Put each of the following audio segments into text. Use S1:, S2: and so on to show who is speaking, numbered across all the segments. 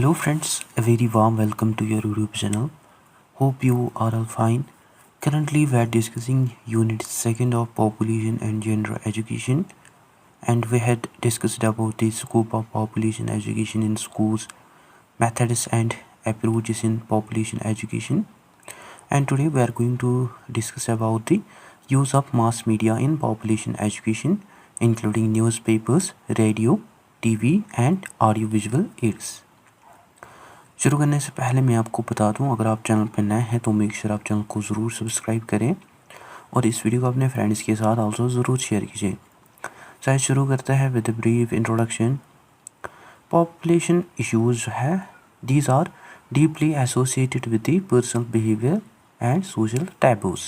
S1: Hello friends, a very warm welcome to your YouTube channel. Hope you are all fine. Currently we are discussing unit 2nd of population and gender education, and we had discussed about the scope of population education in schools, methods and approaches in population education. And today we are going to discuss about the use of mass media in population education, including newspapers, radio, TV and audiovisual aids. शुरू करने से पहले मैं आपको बता दूं, अगर आप चैनल पर नए हैं तो मेक श्योर आप चैनल को ज़रूर सब्सक्राइब करें और इस वीडियो को अपने फ्रेंड्स के साथ आल्सो ज़रूर शेयर कीजिए। शायद शुरू करते हैं with brief introduction. Population issues है, these are deeply associated with the personal behaviour and social taboos.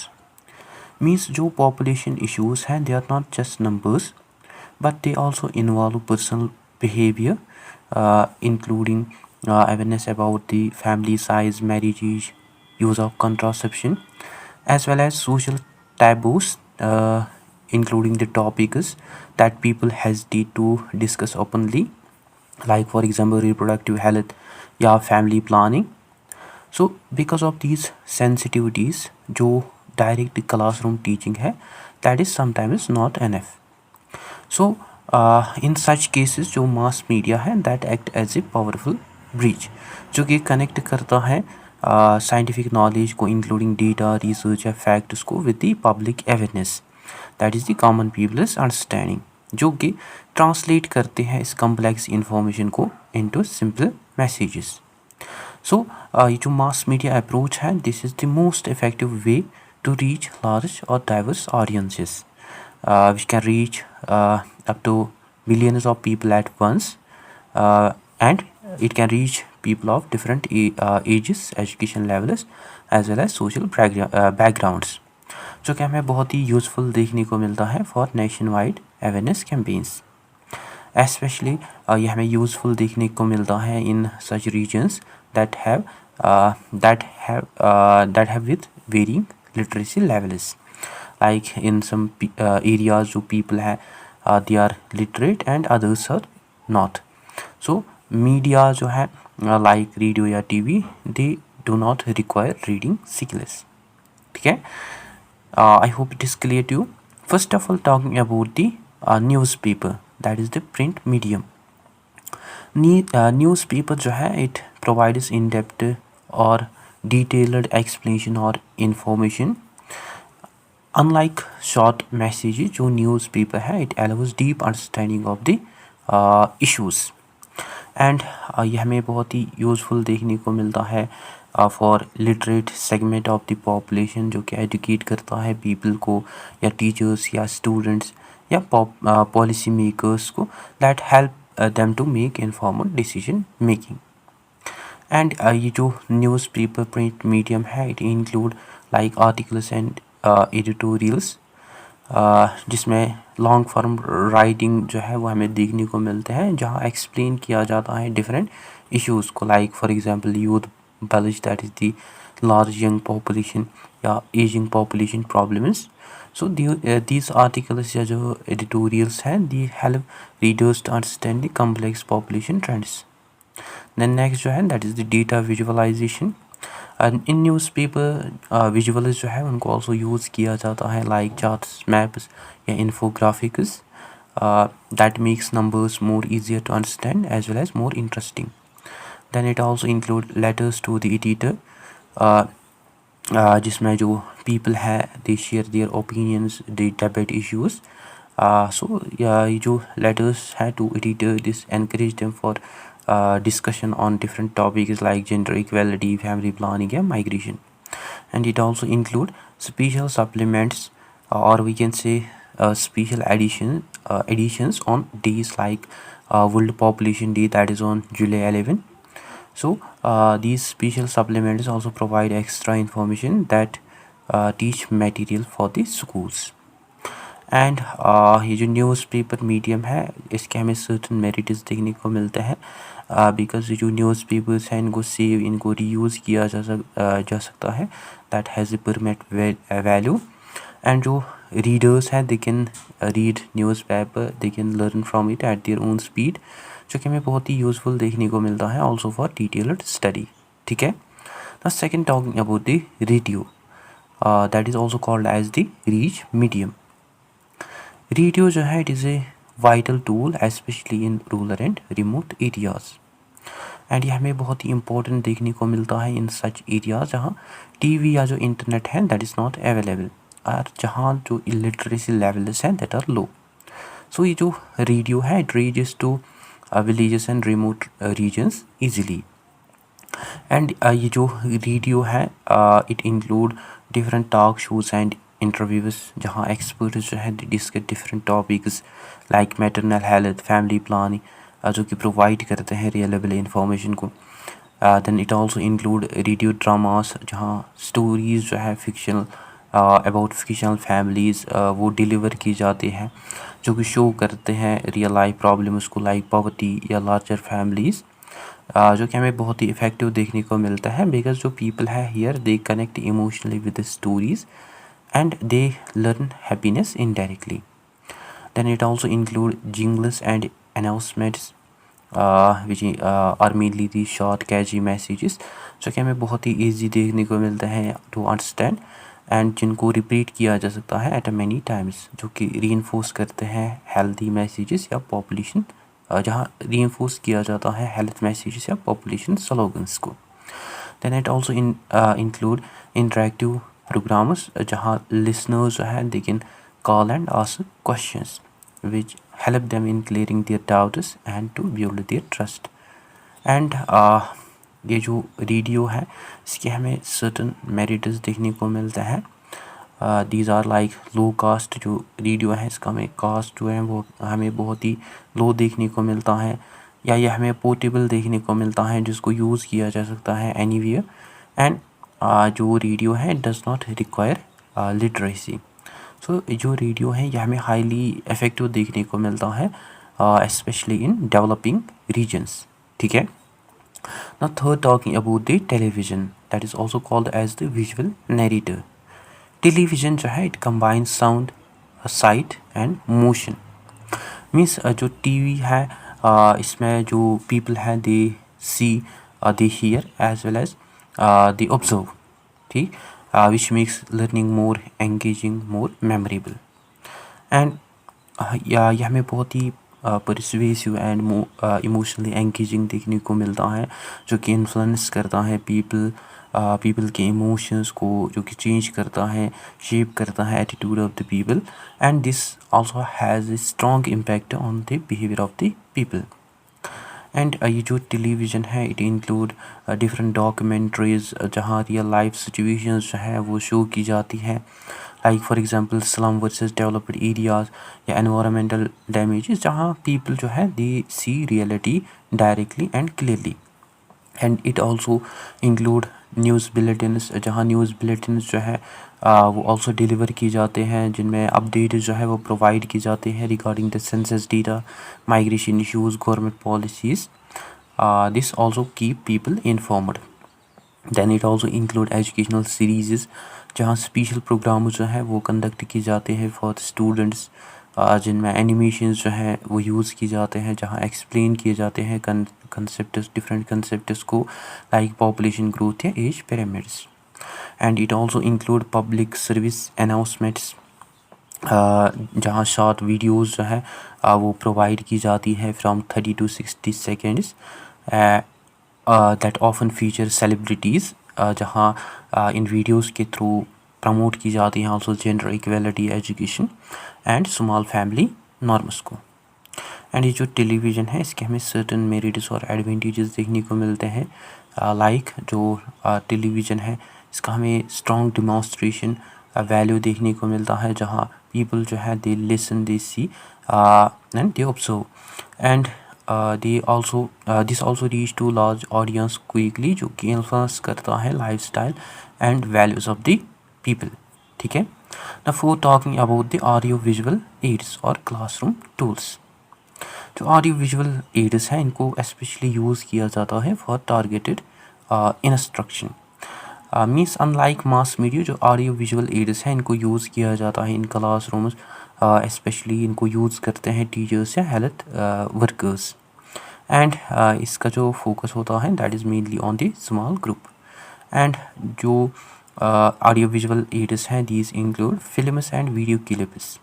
S1: Means जो पॉपुलेशन इश्यूज हैं they are not just numbers but they also involve personal behaviour including awareness about the family size, marriage age, use of contraception, as well as social taboos, including the topics that people hesitate to discuss openly, like for example reproductive health या family planning. So because of these sensitivities, जो direct classroom teaching है, that is sometimes not enough. So in such cases जो mass media है that act as a powerful bridge, जो कि connect करता है scientific knowledge को इंक्लूडिंग डेटा, रिसर्च या फैक्ट्स को with the public awareness, that is the common people's understanding, जो कि ट्रांसलेट करते हैं इस कम्प्लेक्स इंफॉर्मेशन को इनटू सिंपल मैसेजेस। सो ये जो मास मीडिया अप्रोच है, this is the most effective way to reach large और diverse audiences which can reach up to millions of people at once, and it can reach people of different ages, education levels as well as social backgrounds, जो कि हमें बहुत ही useful देखने को मिलता है for nation wide awareness campaigns. Especially ये हमें यूज़फुल देखने को मिलता है in such regions that have with varying literacy levels, like in some areas जो people है they are literate and others are not. So media जो है like radio या TV, they do not require reading skills. ठीक है, I hope it is clear to you. First of all, talking about the newspaper, that is the print medium. Newspaper जो है it provides in-depth or detailed explanation or information. Unlike short messages, जो newspaper है it allows deep understanding of the issues, and ये हमें बहुत ही useful देखने को मिलता है for literate segment of the population, जो कि एजुकेट करता है पीपल को या टीचर्स या स्टूडेंट्स या पॉलिसी मेकर्स को, that help them to make informed decision making. And ये जो न्यूज़पेपर प्रिंट मीडियम है it include like articles and editorials, जिसमें लॉन्ग फॉर्म राइटिंग जो है वो हमें देखने को मिलते हैं, जहाँ एक्सप्लेन किया जाता है डिफरेंट इश्यूज़ को, like for example youth bulge, that is the large young population या ageing population problems. So these articles या जो एडिटोरियल्स हैं they help readers to understand the complex population trends. Then next जो है that is the data visualisation. In newspaper visuals जो है उनको also use किया जाता है, लाइक चार्ट्स, मैप्स या infographics, that makes numbers more easier to understand as well as more interesting. Then it also include letters to the editor, जिसमें जो people है they share their opinions, they debate issues. So ये जो letters है to editor, this encourage them for discussion on different topics like gender equality, family planning and migration. And it also include special supplements, or we can say special editions on days like World Population Day, that is on July 11. So these special supplements also provide extra information that teach material for the schools. And ये जो newspaper medium है इसके हमें certain merits देखने को मिलते हैं, because जो न्यूज़पेपर्स हैं इनको सेव, इनको रीयूज़ किया जा सकता है, that has a permanent value. And जो रीडर्स हैं they can read newspaper, they can learn from it at their own speed, जो कि हमें बहुत ही यूज़फुल देखने को मिलता है ऑल्सो फॉर डिटेल्ड स्टडी। ठीक है। The second talking about the radio, that is also called as the reach medium. Radio जो है it is a vital tool especially in rural and remote areas, and ये हमें बहुत ही important देखने को मिलता है इन सच एरियाज जहाँ टीवी या जो इंटरनेट है दैट इज़ नॉट अवेलेबल, और जहाँ जो इलिटरेसी लेवल्स हैं दैट आर लो। सो ये जो रेडियो है it reaches to villages and remote regions easily. And ये जो रेडियो है it include different talk shows and interviews जहाँ एक्सपर्ट्स जो है discuss different topics like maternal health, family planning, जो कि प्रोवाइड करते हैं रिलेबल इंफॉर्मेशन को। Then it also include radio dramas जहाँ स्टोरीज़ जो है फिक्शनल अबाउट फिक्शनल फैमिलीज़ वो डिलीवर की जाती हैं, जो कि शो करते हैं रियल लाइफ प्रॉब्लम्स को लाइक पॉवर्टी या लार्जर फैमिलीज़, जो कि हमें बहुत ही इफ़ेक्टिव देखने को मिलता है बिकॉज जो पीपल है here they connect emotionally with the stories and they learn happiness indirectly. Then it also include jingles and announcements, which are mainly the short catchy messages, जो कि हमें बहुत ही easy देखने को मिलता है to understand and जिनको रिपीट किया जा सकता है at a many times, जो कि reinforce करते हैं healthy messages या population, जहाँ reinforce किया जाता है health messages या population slogans को। Then it also include interactive programs जहाँ listeners जो है they can call and ask questions which help them in clearing their doubts and to build their trust. And ये जो रेडियो है इसके हमें certain merits देखने को मिलता है। These are like low cost, जो रेडियो है इसका हमें कास्ट जो है वो हमें बहुत ही लो देखने को मिलता है, या ये हमें पोर्टेबल देखने को मिलता है जिसको यूज़ किया जा सकता है एनीवेयर। एंड जो रेडियो है it does not require literacy. So जो रेडियो है यह हमें हाईली इफ़ेक्टिव देखने को मिलता है स्पेशली इन डेवलपिंग रीजन्स। ठीक है। Now third talking about the television, that is also called as the visual narrator. Television जो है it combine sound, sight and motion. Means जो टीवी है इसमें जो पीपल हैं they see, they hear as well as they observe, ठीक, which makes learning more engaging, more memorable. And यह हमें बहुत ही परसुएसिव एंड इमोशनली एंगेजिंग देखने को मिलता है, जो कि इन्फ्लुएंस करता है पीपल के इमोशंस को, जो कि चेंज करता है, शेप करता है attitude of the people, and this also has a strong impact on the behaviour of the people. And ये जो टेलीविज़न है इट इंक्लूड डिफरेंट डॉक्यूमेंट्रीज जहाँ रियल लाइफ सिचुएशंस जो है वो शो की जाती हैं, like for example slum versus developed areas या एनवायरमेंटल डैमेजेस, जहाँ पीपल जो है they see reality directly and clearly. And it also include news bulletins जहाँ न्यूज़ बुलेटिन्स जो है वो आल्सो डिलीवर की जाते हैं, जिनमें अपडेट जो है वो प्रोवाइड की जाते हैं regarding the census data, migration issues, government policies. This also keep people informed. Then it also include educational series जहाँ स्पेशल प्रोग्राम जो है वो कंडक्ट किए जाते हैं फॉर स्टूडेंट्स, जिनमें एनिमेशंस जो हैं वो यूज़ किए जाते हैं, जहाँ एक्सप्लेन किए जाते हैं कंसेप्ट्स, डिफरेंट कंसेप्ट्स को, लाइक पॉपुलेशन ग्रोथ या age pyramids. And it also include public service announcements जहाँ शॉर्ट वीडियोज़ जो है वो प्रोवाइड की जाती है from 30 to 60 seconds that often feature celebrities, जहाँ इन वीडियोज़ के थ्रू प्रमोट की जाती हैं also gender equality, education and small family norms को। एंड ये जो टेलीविज़न है इसके हमें सर्टन मेरिट्स और एडवांटेजेस देखने को मिलते हैं, लाइक जो टेलीविज़न है इसका हमें स्ट्रॉन्ग डिमॉन्स्ट्रेशन वैल्यू देखने को मिलता है, जहाँ पीपल जो है they listen, they see and they observe, and this also reach to large audience quickly, जो कि इन्फ्लुएंस करता है lifestyle and values of the people. ठीक है। Now for talking about the audio visual aids और classroom tools. जो audio visual aids हैं इनको स्पेशली यूज़ किया जाता है for targeted instruction. Means unlike mass media, जो ऑडियो विजुअल एड्स हैं इनको यूज़ किया जाता है इन क्लासरूम्स, स्पेशली इनको यूज़ करते हैं टीचर्स या हेल्थ वर्कर्स। एंड इसका जो फोकस होता है that is mainly on the small group. And जो ऑडियो विजुअल एड्स हैं these include films and video clips,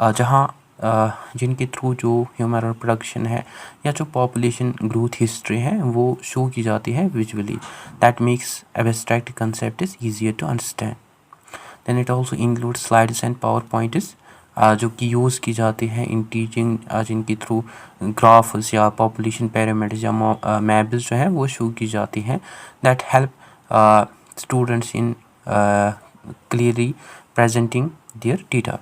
S1: जहाँ जिनके थ्रू जो ह्यूमन प्रोडक्शन है या जो पॉपुलेशन ग्रोथ हिस्ट्री है वो शो की जाती है visually, that makes abstract concept is easier to understand. Then it also include slides and power points, जो कि यूज़ की जाती हैं इन टीचिंग, जिनके थ्रू ग्राफ्स या पॉपुलेशन पैरामीटर्स या मैप्स जो है वो शो की जाती हैं, that help students in clearly presenting their data.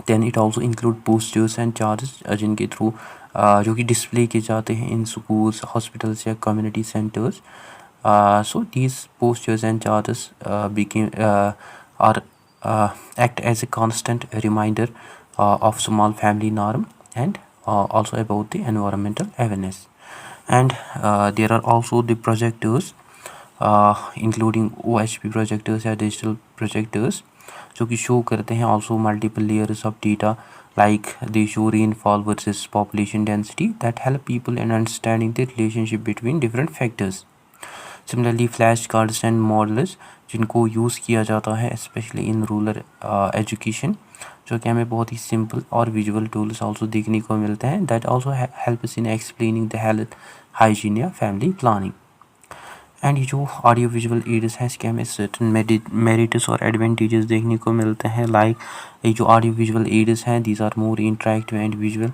S1: Then it also include posters and charts, जिनके थ्रू जो कि डिस्प्ले किए जाते हैं इन स्कूल्स, हॉस्पिटल्स या community centres. So these posters and charts became are act as a constant reminder of small family norm and also about the environmental awareness. And there are also the projectors, including OHP projectors या digital projectors, जो कि show करते हैं also multiple layers of data, like they show rainfall versus population density that help people in understanding the relationship between different factors. Similarly flash cards and models, जिनको use किया जाता है specially in rural education, जो कि हमें बहुत ही simple और visual tools also देखने को मिलते हैं, that also helps in explaining the health, hygiene या फैमिली प्लानिंग। एंड ये जो ऑडियो विजुअल एड्स हैं इसके हमें सर्टन मेरिट्स और एडवांटेजेस देखने को मिलते हैं, लाइक ये जो ऑडियो विजुअल एड्स हैं these are more interactive and visual,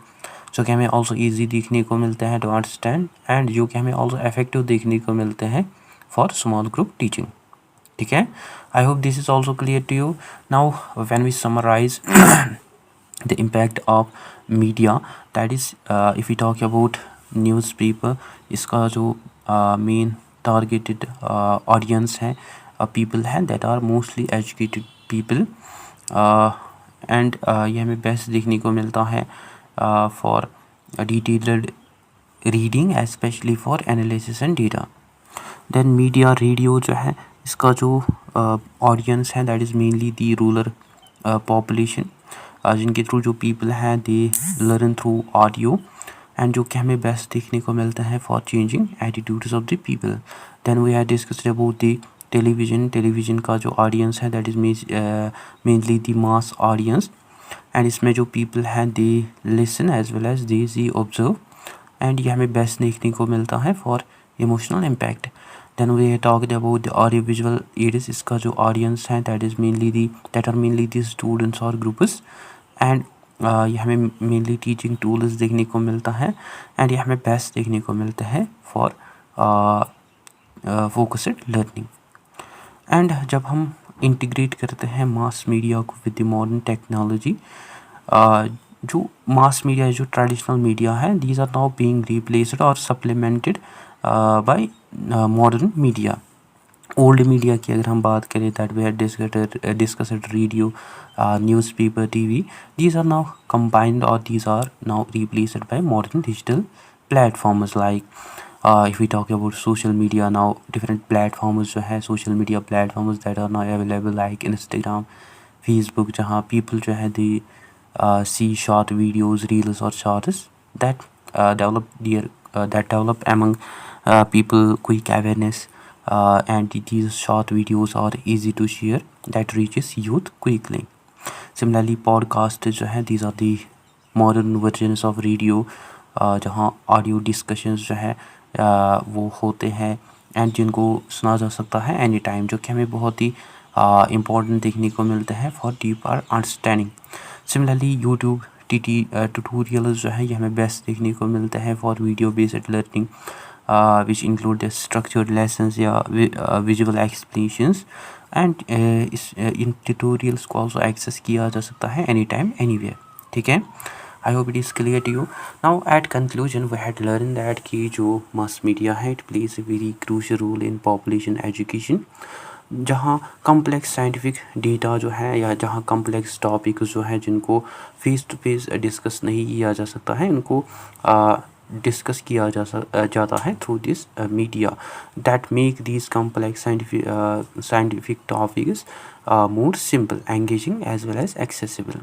S1: जो कि हमें ऑल्सो ईजी देखने को मिलते हैं टू अंडरस्टैंड, एंड जो कि हमें ऑल्सो इफेक्टिव देखने को मिलते हैं फॉर स्मॉल ग्रुप टीचिंग। ठीक है, I hope this is also clear to you. Now when we summarise the impact of media, that is if we talk about newspaper, इसका जो main targeted audience है people हैं that are mostly educated people, and ये हमें best देखने को मिलता है for detailed reading especially for analysis and data। Then media radio जो है इसका जो ऑडियंस है that is mainly the rural population, जिनके थ्रू जो पीपल हैं they learn through audio, and जो कि हमें बेस्ट देखने को मिलता है for changing attitudes of the people. Then we have discussed about the television का जो ऑडियंस है that is mainly the mass audience, and इसमें जो पीपल हैं they listen as well as they see observe, and ये हमें best देखने को मिलता है for emotional impact. Then we talked about the audio visual aids, इसका जो ऑडियंस है that are mainly the students और ग्रुप्स, एंड ये हमें मेनली टीचिंग टूल्स देखने को मिलता है, एंड ये हमें बेस्ट देखने को मिलता है फॉर फोकस्ड लर्निंग। एंड जब हम इंटीग्रेट करते हैं मास मीडिया को विद द मॉडर्न टेक्नोलॉजी, जो मास मीडिया जो ट्रेडिशनल मीडिया है these are now being replaced और supplemented by modern media. Old media की अगर हम बात करें that we had discussed radio, newspaper, TV, these are now combined or these are now replaced by modern digital platforms, like if we talk about social media now, different platforms जो है social media platforms that are now available like Instagram, Facebook, जहाँ people जो है they see short videos, reels or shorts that develop among people quick awareness, and these short videos are easy to share that reaches youth quickly. Similarly podcast जो है these are the modern versions of radio, जहाँ audio discussions जो है वो होते हैं and जिनको सुना जा सकता है एनी टाइम, जो कि हमें बहुत ही इम्पोर्टेंट देखने को मिलते हैं for deeper understanding. Similarly YouTube tutorials जो है ये हमें बेस्ट देखने को मिलते हैं for video based learning, which include the structured lessons या visual explanations, and in tutorials को also access किया जा सकता है anytime anywhere। ठीक है, I hope it is clear to you. Now at conclusion we had learned that कि जो mass media है it plays a very crucial role in population education, जहाँ कम्प्लेक्स साइंटिफिक डेटा जो है या जहाँ कम्प्लेक्स टॉपिक जो है जिनको फेस टू फेस डिस्कस नहीं किया जा सकता है उनको डिस्कस किया जाता है through this media, that make this complex scientific topics more simple, engaging as well as accessible.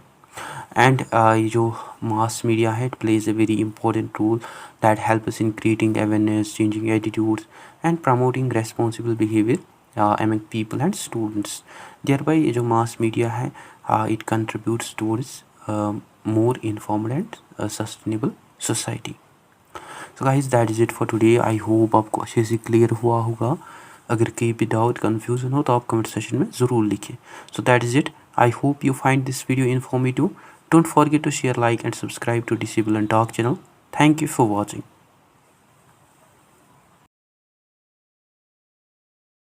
S1: And ये जो मास मीडिया है, it plays a very important role that helps in creating awareness, changing attitudes and promoting responsible behaviour among people and students. Thereby ये जो mass media है, it contributes towards more informed and sustainable society. So guys, that is it for today. I hope आपको अच्छे से clear हुआ होगा. अगर कहीं भी डाउट कन्फ्यूजन हो तो आप कमेंट सेशन में ज़रूर लिखें. So that is it. I hope you find this video informative. Don't forget to share, like and subscribe to Disable and Talk channel. Thank you for watching.